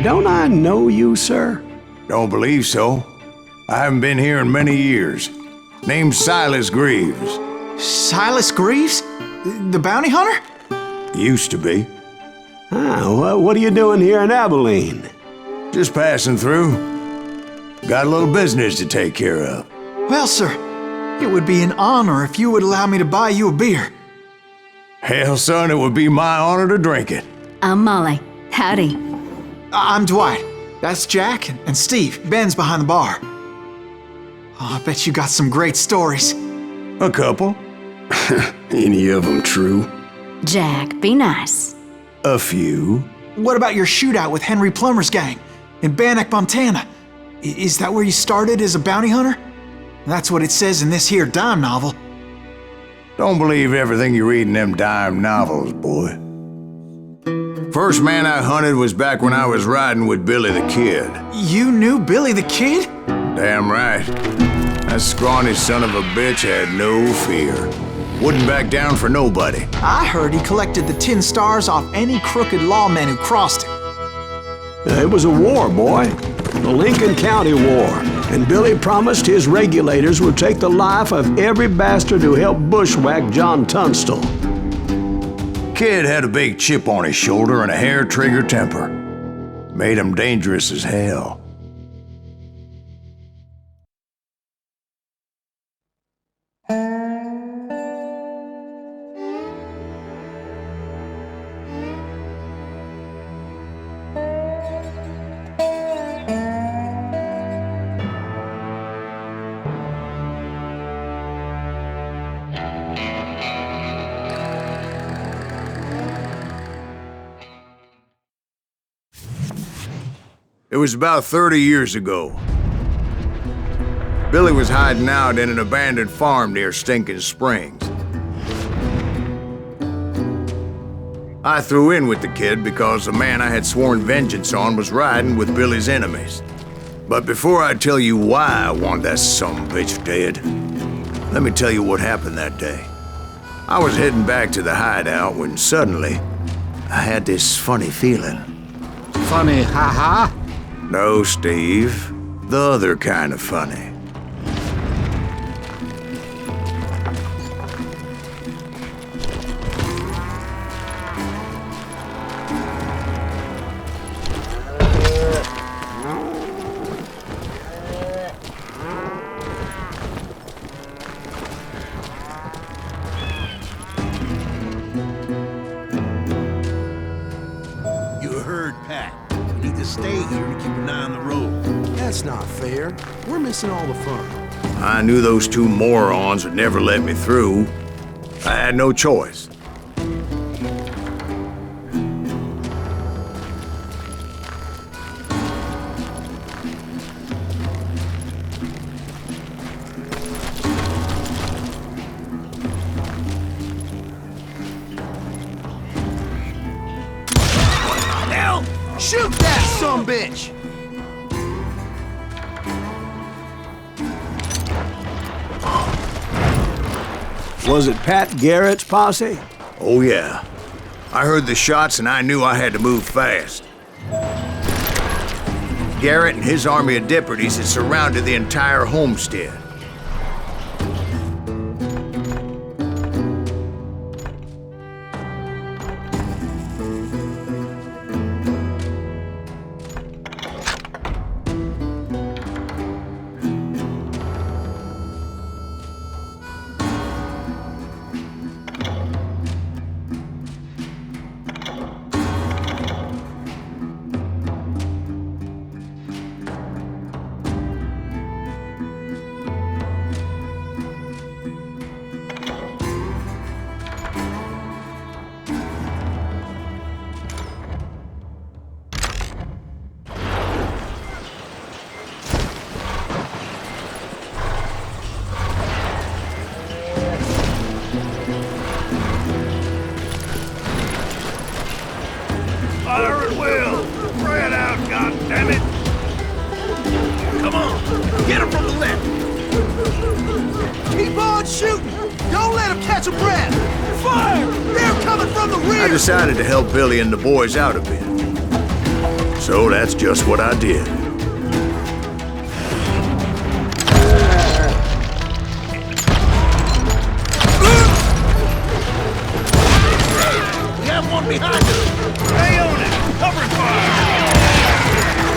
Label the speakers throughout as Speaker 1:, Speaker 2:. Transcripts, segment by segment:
Speaker 1: Don't I know you, sir?
Speaker 2: Don't believe so. I haven't been here in many years. Name's Silas Greaves.
Speaker 3: Silas Greaves? The bounty hunter?
Speaker 2: Used to be.
Speaker 1: What are you doing here in Abilene?
Speaker 2: Just passing through. Got a little business to take care of.
Speaker 3: Well, sir, it would be an honor if you would allow me to buy you a beer.
Speaker 2: Hell, son, it would be my honor to drink it.
Speaker 4: I'm Molly. Howdy.
Speaker 3: I'm Dwight. That's Jack and Steve. Ben's behind the bar. Oh, I bet you got some great stories.
Speaker 2: A couple.
Speaker 1: Any of them true?
Speaker 4: Jack, be nice.
Speaker 2: A few.
Speaker 3: What about your shootout with Henry Plummer's gang in Bannock, Montana? Is that where you started as a bounty hunter? That's what it says in this here dime novel.
Speaker 2: Don't believe everything you read in them dime novels, boy. First man I hunted was back when I was riding with Billy the Kid.
Speaker 3: You knew Billy the Kid?
Speaker 2: Damn right. That scrawny son of a bitch had no fear. Wouldn't back down for nobody.
Speaker 3: I heard he collected the 10 stars off any crooked lawmen who crossed him.
Speaker 1: It was a war, boy. The Lincoln County War. And Billy promised his regulators would take the life of every bastard who helped bushwhack John Tunstall.
Speaker 2: Kid had a big chip on his shoulder and a hair-trigger temper. Made him dangerous as hell. It was about 30 years ago. Billy was hiding out in an abandoned farm near Stinking Springs. I threw in with the kid because the man I had sworn vengeance on was riding with Billy's enemies. But before I tell you why I want that sumbitch dead, let me tell you what happened that day. I was heading back to the hideout when suddenly I had this funny feeling.
Speaker 5: Funny, ha-ha?
Speaker 2: No, Steve. The other kind of funny.
Speaker 6: You heard Pat. We need to stay here to keep an eye on the road.
Speaker 7: That's not fair. We're missing all the fun.
Speaker 2: I knew those two morons would never let me through. I had no choice.
Speaker 6: Hell! Shoot that sumbitch!
Speaker 1: Was it Pat Garrett's posse?
Speaker 2: Oh yeah. I heard the shots and I knew I had to move fast. Garrett and his army of deputies had surrounded the entire homestead.
Speaker 6: Fire at will! Spread out, goddammit! Come on, get him from the left! Keep on shooting! Don't let him catch a breath! Fire! They're coming from the rear!
Speaker 2: I decided to help Billy and the boys out a bit. So that's just what I did.
Speaker 6: We have one behind us! Stay on it! Cover fire!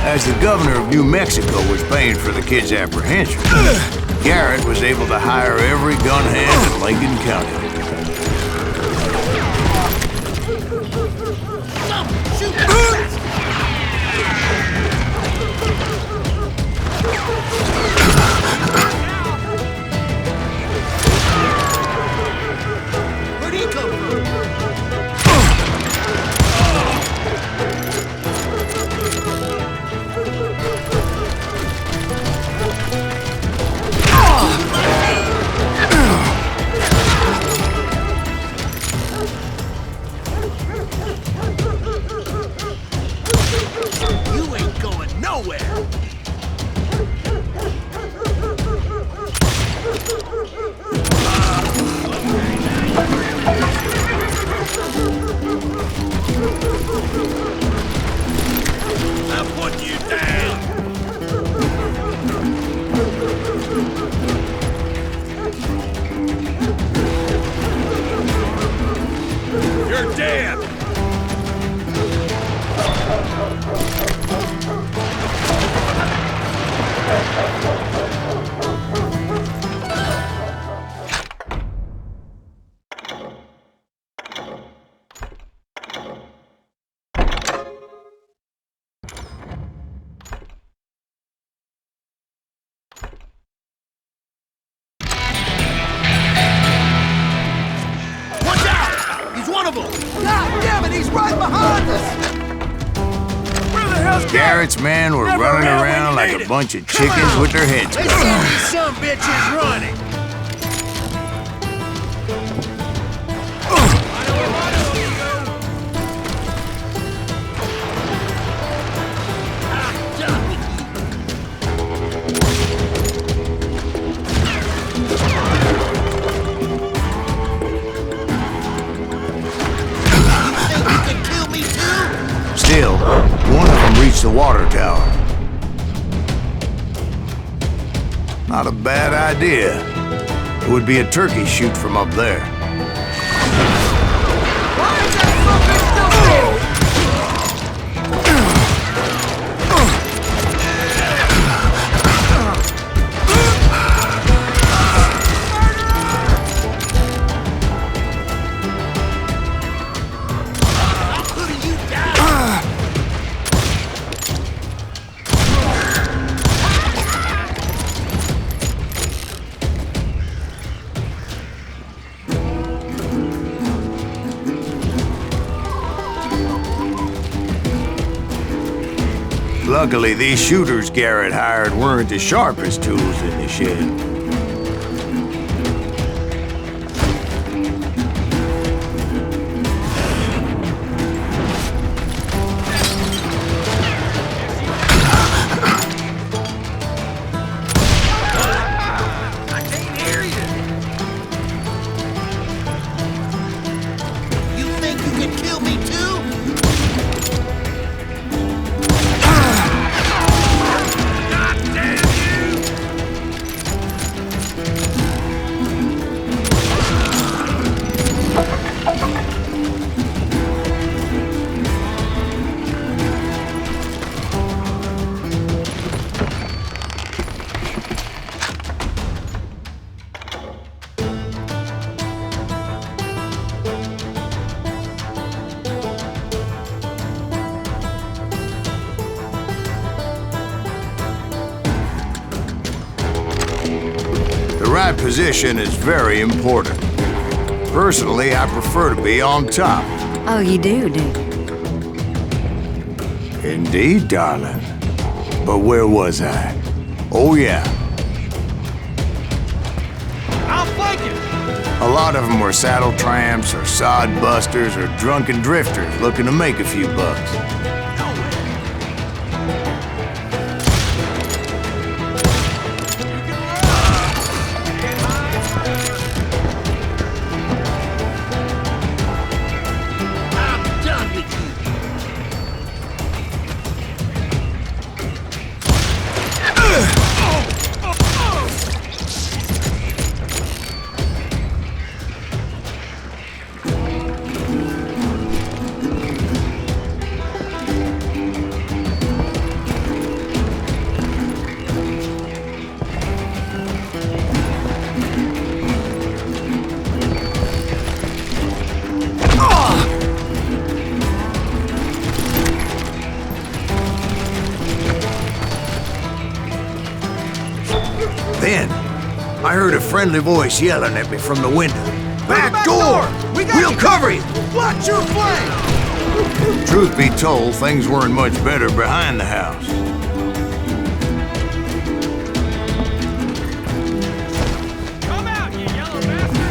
Speaker 2: As the governor of New Mexico was paying for the kid's apprehension, Garrett was able to hire every gun hand in Lincoln County.
Speaker 6: Where'd he come from? You ain't going nowhere! I'm putting you down! You're dead! Watch out! He's one of them! God damn it, he's right behind us! Where the hell's
Speaker 2: Garrett's men were
Speaker 6: Never
Speaker 2: running
Speaker 6: around when
Speaker 2: around
Speaker 6: you
Speaker 2: like
Speaker 6: need
Speaker 2: a
Speaker 6: it.
Speaker 2: bunch of
Speaker 6: Come
Speaker 2: chickens
Speaker 6: on.
Speaker 2: with their heads
Speaker 6: They
Speaker 2: cut
Speaker 6: saw
Speaker 2: off.
Speaker 6: these some bitches running!
Speaker 2: Still, one of them reached the water tower. Not a bad idea. It would be a turkey shoot from up there. Luckily, these shooters Garrett hired weren't the sharpest tools in the shed.
Speaker 6: You think you can kill me too? God damn you!
Speaker 2: right position is very important. Personally, I prefer to be on top.
Speaker 4: Oh, you do, do you?
Speaker 2: Indeed, darling. But where was I? Oh, yeah.
Speaker 6: I'll flank you!
Speaker 2: A lot of them were saddle tramps or sod busters or drunken drifters looking to make a few bucks. Then, I heard a friendly voice yelling at me from the window. Back door! We'll cover you!
Speaker 6: Watch your flank!
Speaker 2: Truth be told, things weren't much better behind the house.
Speaker 6: Come out, you yellow bastard!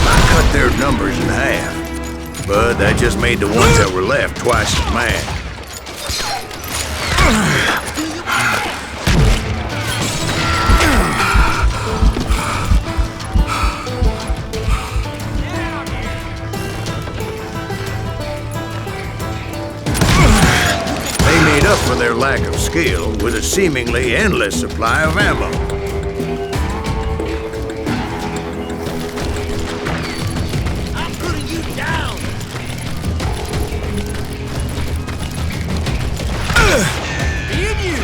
Speaker 2: I cut their numbers in half. But that just made the ones that were left twice as mad. They made up for their lack of skill with a seemingly endless supply of ammo.
Speaker 6: I'm putting you down! In you!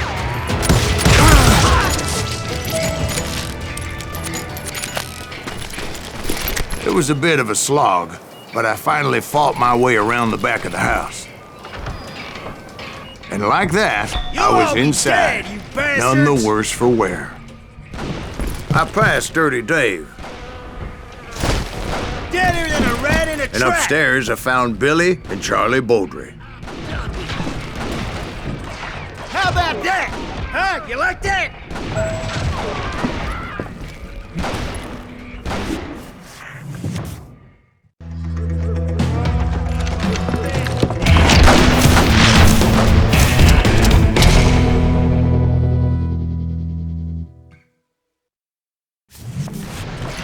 Speaker 2: It was a bit of a slog, but I finally fought my way around the back of the house. And like that, I was inside,
Speaker 6: dead, you bastards!
Speaker 2: none the worse for wear. I passed Dirty Dave,
Speaker 6: Deader than a rat in a
Speaker 2: and
Speaker 6: trap!
Speaker 2: upstairs I found Billy and Charlie Beaudry.
Speaker 6: How about that? Huh? You like that?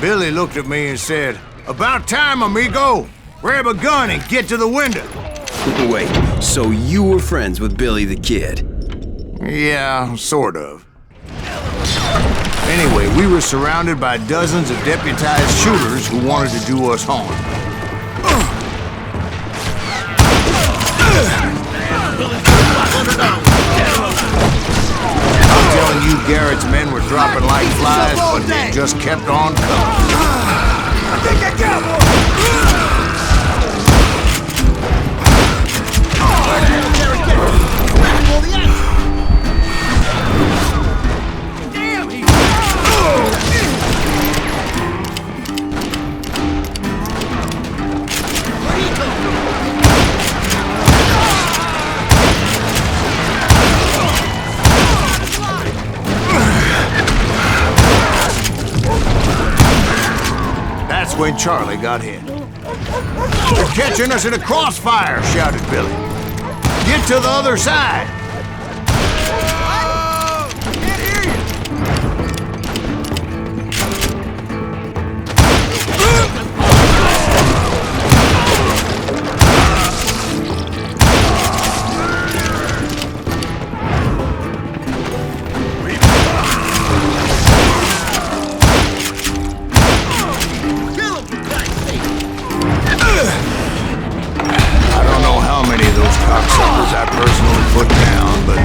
Speaker 2: Billy looked at me and said, "About time, amigo! Grab a gun and get to the window."
Speaker 8: Wait, so you were friends with Billy the Kid?
Speaker 2: Yeah, sort of. Anyway, we were surrounded by dozens of deputized shooters who wanted to do us harm. I'm telling you, Garrett's men were dropping like flies, but they just kept on coming.
Speaker 6: Take that cowboy! Damn, he...
Speaker 2: That's when Charlie got hit. "They're catching us in a crossfire," shouted Billy. "Get to the other side!"
Speaker 6: Can't hear you!
Speaker 2: I don't know how many of those cocksuckers I personally put down, but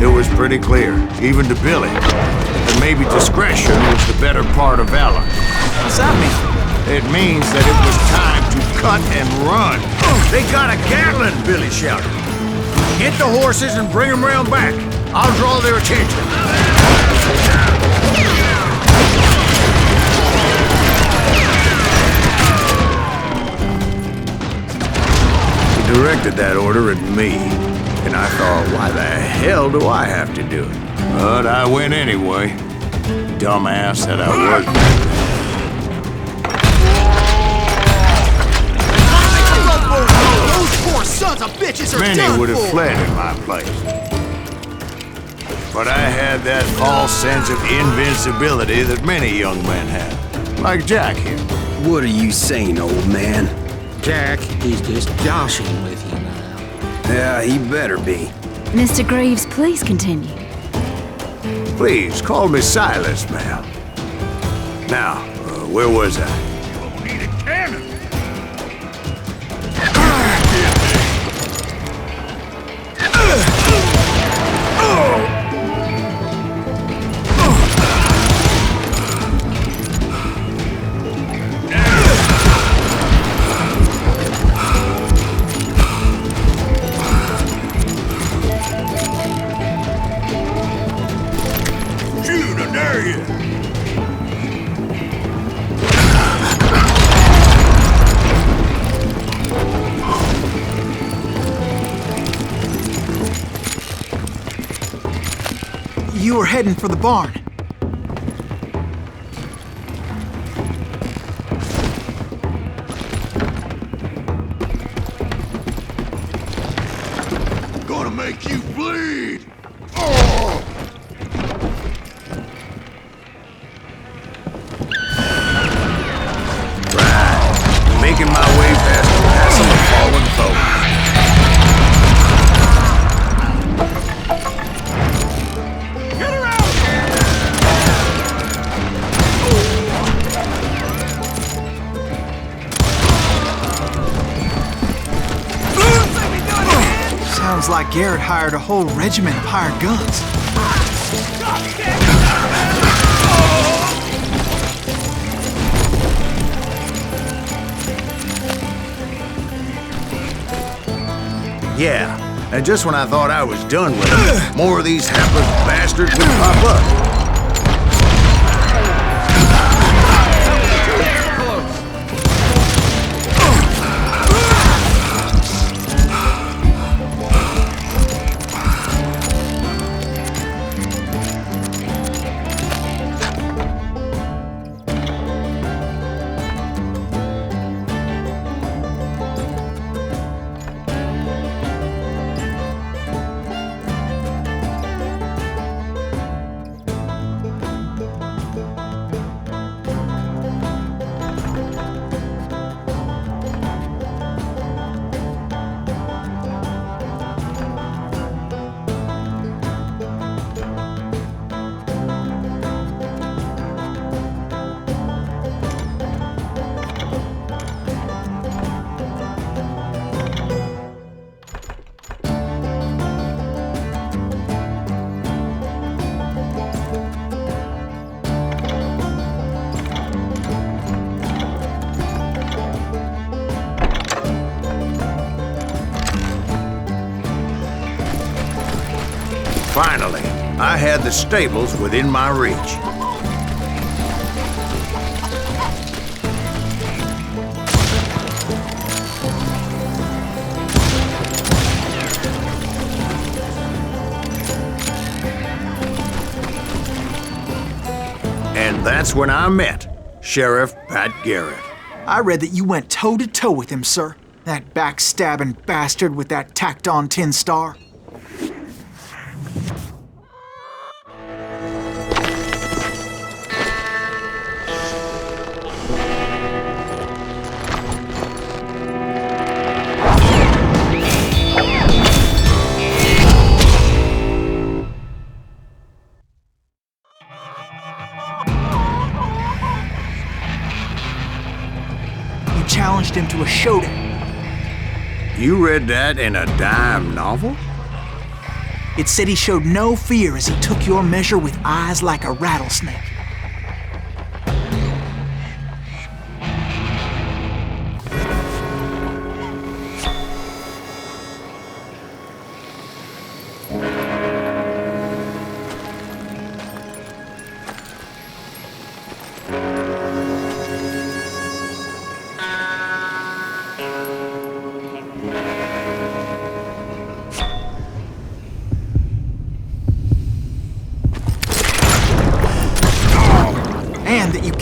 Speaker 2: it was pretty clear, even to Billy, that maybe discretion was the better part of valor.
Speaker 3: What's that mean?
Speaker 2: It means that it was time to cut and run. "They got a Gatling!" Billy shouted. Get the horses and bring them round back. I'll draw their attention. He directed that order at me, and I thought, why the hell do I have to do it? But I went anyway. Dumbass that I was.
Speaker 7: Those poor sons of bitches are
Speaker 2: Many
Speaker 7: done
Speaker 2: would have
Speaker 7: for.
Speaker 2: fled in my place. But I had that false sense of invincibility that many young men have. Like Jack here.
Speaker 8: What are you saying, old man?
Speaker 5: Jack, he's just joshing with you now.
Speaker 8: Yeah, he better be.
Speaker 4: Mr. Greaves, please continue.
Speaker 2: Please, call me Silas, ma'am. Now, where was I?
Speaker 6: Don't need a cannon. Shoot, I dare you.
Speaker 3: You were heading for the barn.
Speaker 6: Gonna make you bleed. Oh!
Speaker 2: Right. Making my way past the passing of fallen foes.
Speaker 6: Get her out!
Speaker 3: Sounds like Garrett hired a whole regiment of hired guns.
Speaker 2: Yeah, and just when I thought I was done with them, more of these hapless bastards would pop up. Finally, I had the stables within my reach. And that's when I met Sheriff Pat Garrett.
Speaker 3: I read that you went toe-to-toe with him, sir. That backstabbing bastard with that tacked-on tin star. Challenged him to a showdown.
Speaker 2: You read that in a dime novel?
Speaker 3: It said he showed no fear as he took your measure with eyes like a rattlesnake.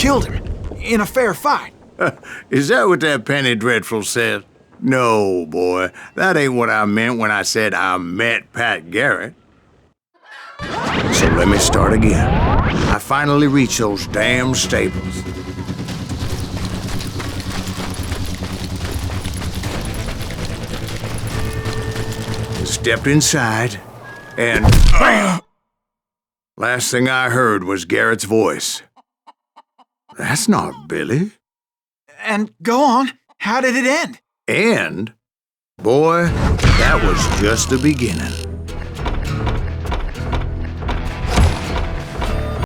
Speaker 3: killed him. In a fair fight.
Speaker 2: Is that what that Penny Dreadful said? No, boy. That ain't what I meant when I said I met Pat Garrett. So let me start again. I finally reached those damn stables. Stepped inside, and last thing I heard was Garrett's voice. That's not Billy.
Speaker 3: And go on. How did it end?
Speaker 2: And, boy, that was just the beginning.